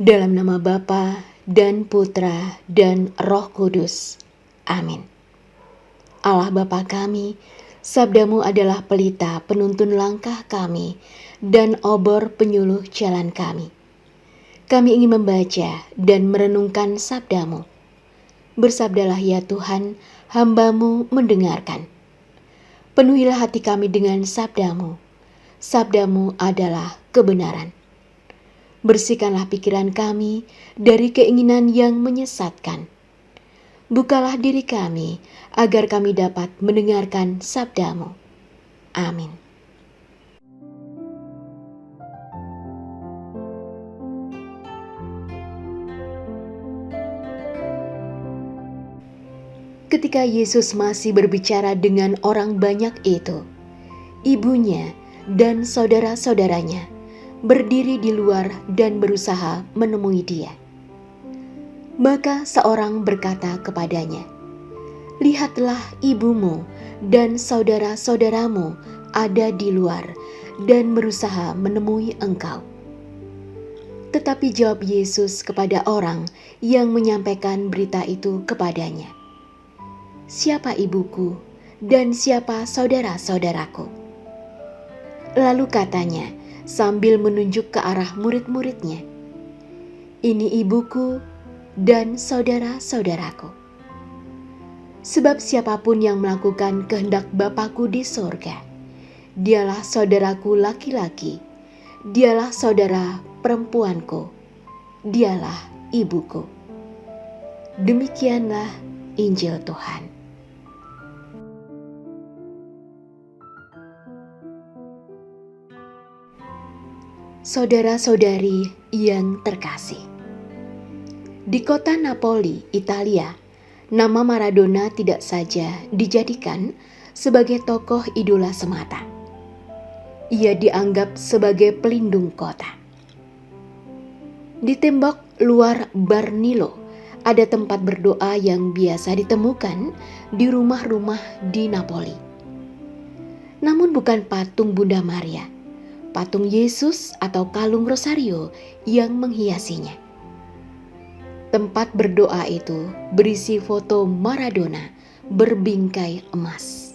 Dalam nama Bapa dan Putra dan Roh Kudus. Amin. Allah Bapa kami, sabdamu adalah pelita penuntun langkah kami dan obor penyuluh jalan kami. Kami ingin membaca dan merenungkan sabdamu. Bersabdalah ya Tuhan, hamba-Mu mendengarkan. Penuhilah hati kami dengan sabdamu. Sabdamu adalah kebenaran. Bersihkanlah pikiran kami dari keinginan yang menyesatkan. Bukalah diri kami agar kami dapat mendengarkan sabdamu. Amin. Ketika Yesus masih berbicara dengan orang banyak itu, ibunya dan saudara-saudaranya berdiri di luar dan berusaha menemui dia. Maka seorang berkata kepadanya, "Lihatlah ibumu dan saudara-saudaramu ada di luar dan berusaha menemui engkau." Tetapi jawab Yesus kepada orang yang menyampaikan berita itu kepadanya, "Siapa ibuku dan siapa saudara-saudaraku?" Lalu katanya, sambil menunjuk ke arah murid-muridnya, "Ini ibuku dan saudara-saudaraku. Sebab siapapun yang melakukan kehendak Bapa-Ku di sorga, dialah saudaraku laki-laki, dialah saudara perempuanku, dialah ibuku." Demikianlah Injil Tuhan. Saudara-saudari yang terkasih, di kota Napoli, Italia, nama Maradona tidak saja dijadikan sebagai tokoh idola semata. Ia dianggap sebagai pelindung kota. Di tembok luar Bar Nilo ada tempat berdoa yang biasa ditemukan di rumah-rumah di Napoli. Namun bukan patung Bunda Maria, patung Yesus atau kalung rosario yang menghiasinya. Tempat berdoa itu berisi foto Maradona berbingkai emas.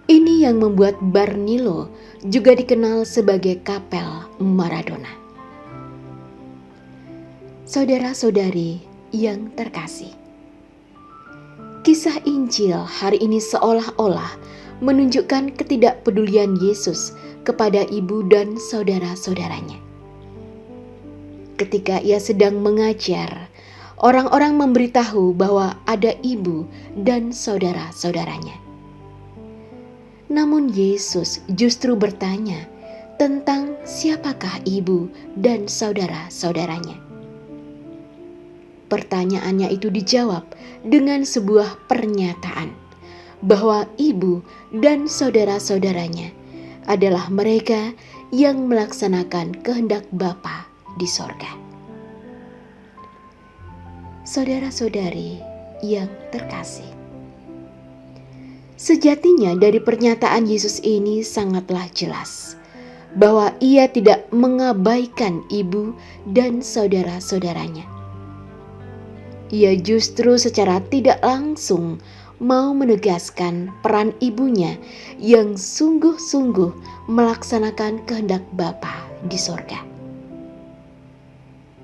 Ini yang membuat Bar Nilo juga dikenal sebagai Kapel Maradona. Saudara-saudari yang terkasih, kisah Injil hari ini seolah-olah menunjukkan ketidakpedulian Yesus kepada ibu dan saudara-saudaranya. Ketika ia sedang mengajar, orang-orang memberitahu bahwa ada ibu dan saudara-saudaranya. Namun Yesus justru bertanya tentang siapakah ibu dan saudara-saudaranya. Pertanyaannya itu dijawab dengan sebuah pernyataan bahwa ibu dan saudara-saudaranya adalah mereka yang melaksanakan kehendak Bapa di sorga. Saudara-saudari yang terkasih, sejatinya dari pernyataan Yesus ini sangatlah jelas bahwa ia tidak mengabaikan ibu dan saudara-saudaranya. Ia justru secara tidak langsung mau menegaskan peran ibunya yang sungguh-sungguh melaksanakan kehendak Bapa di sorga.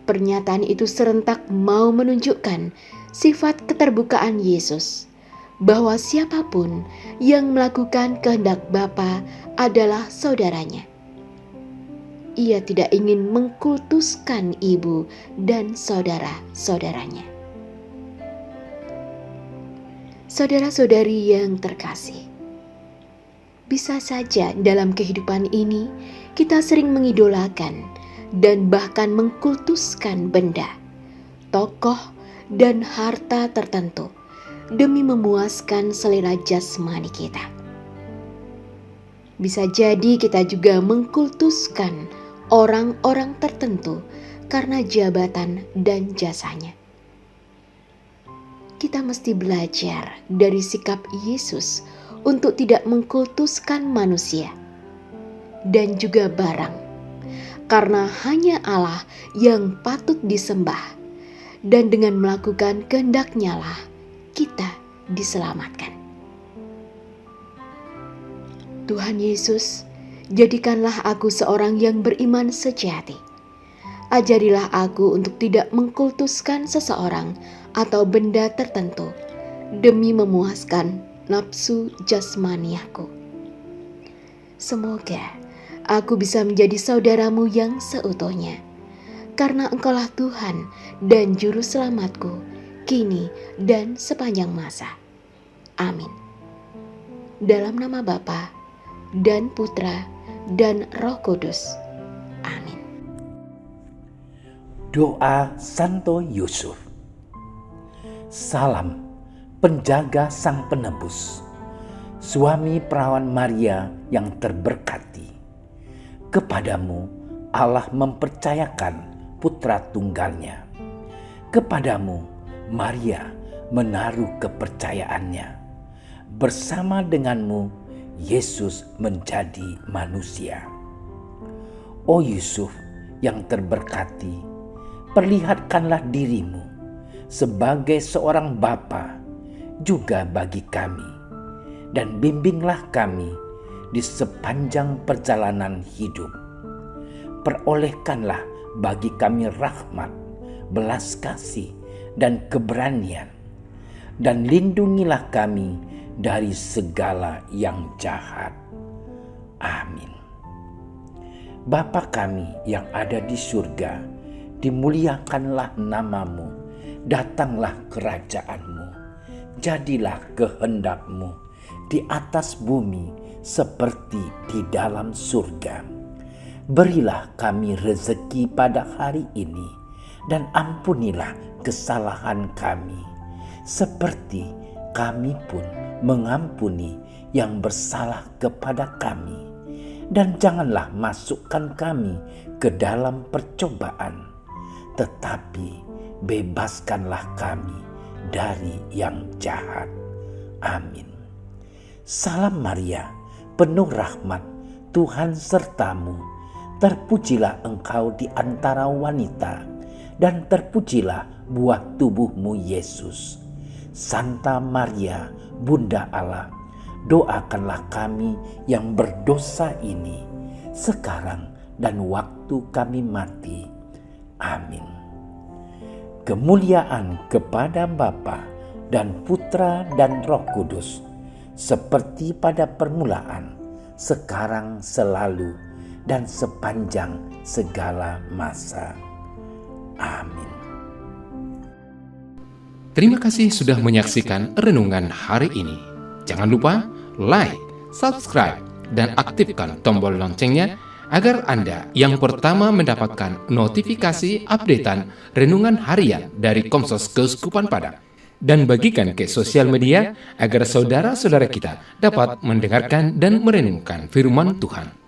Pernyataan itu serentak mau menunjukkan sifat keterbukaan Yesus, bahwa siapapun yang melakukan kehendak Bapa adalah saudaranya. Ia tidak ingin mengkultuskan ibu dan saudara-saudaranya. Saudara-saudari yang terkasih, bisa saja dalam kehidupan ini kita sering mengidolakan dan bahkan mengkultuskan benda, tokoh, dan harta tertentu demi memuaskan selera jasmani kita. Bisa jadi kita juga mengkultuskan orang-orang tertentu karena jabatan dan jasanya. Kita mesti belajar dari sikap Yesus untuk tidak mengkultuskan manusia dan juga barang karena hanya Allah yang patut disembah, dan dengan melakukan kehendak-Nya lah kita diselamatkan. Tuhan Yesus, jadikanlah aku seorang yang beriman sejati. Ajarilah aku untuk tidak mengkultuskan seseorang atau benda tertentu demi memuaskan nafsu jasmaniaku. Semoga aku bisa menjadi saudaramu yang seutuhnya, karena Engkaulah Tuhan dan Juru Selamatku, kini dan sepanjang masa. Amin. Dalam nama Bapa dan Putra dan Roh Kudus. Amin. Doa Santo Yusuf. Salam penjaga Sang Penebus, suami perawan Maria yang terberkati. Kepadamu Allah mempercayakan putra tunggalnya. Kepadamu Maria menaruh kepercayaannya. Bersama denganmu Yesus menjadi manusia. O Yusuf yang terberkati, perlihatkanlah dirimu sebagai seorang bapa juga bagi kami, dan bimbinglah kami di sepanjang perjalanan hidup. Perolehkanlah bagi kami rahmat, belas kasih, dan keberanian, dan lindungilah kami dari segala yang jahat. Amin. Bapa kami yang ada di surga, dimuliakanlah namamu, datanglah kerajaan-Mu, jadilah kehendak-Mu di atas bumi seperti di dalam surga. Berilah kami rezeki pada hari ini, dan ampunilah kesalahan kami, seperti kami pun mengampuni yang bersalah kepada kami. Dan janganlah masukkan kami ke dalam percobaan, tetapi bebaskanlah kami dari yang jahat. Amin. Salam Maria, penuh rahmat, Tuhan sertamu. Terpujilah engkau di antara wanita, dan terpujilah buah tubuhmu Yesus. Santa Maria, Bunda Allah, doakanlah kami yang berdosa ini, sekarang dan waktu kami mati. Amin. Kemuliaan kepada Bapa dan Putra dan Roh Kudus, seperti pada permulaan, sekarang, selalu, dan sepanjang segala masa. Amin. Terima kasih sudah menyaksikan renungan hari ini. Jangan lupa like, subscribe, dan aktifkan tombol loncengnya agar Anda yang pertama mendapatkan notifikasi updatean renungan harian dari Komsos Keuskupan Padang. Dan bagikan ke sosial media agar saudara-saudara kita dapat mendengarkan dan merenungkan firman Tuhan.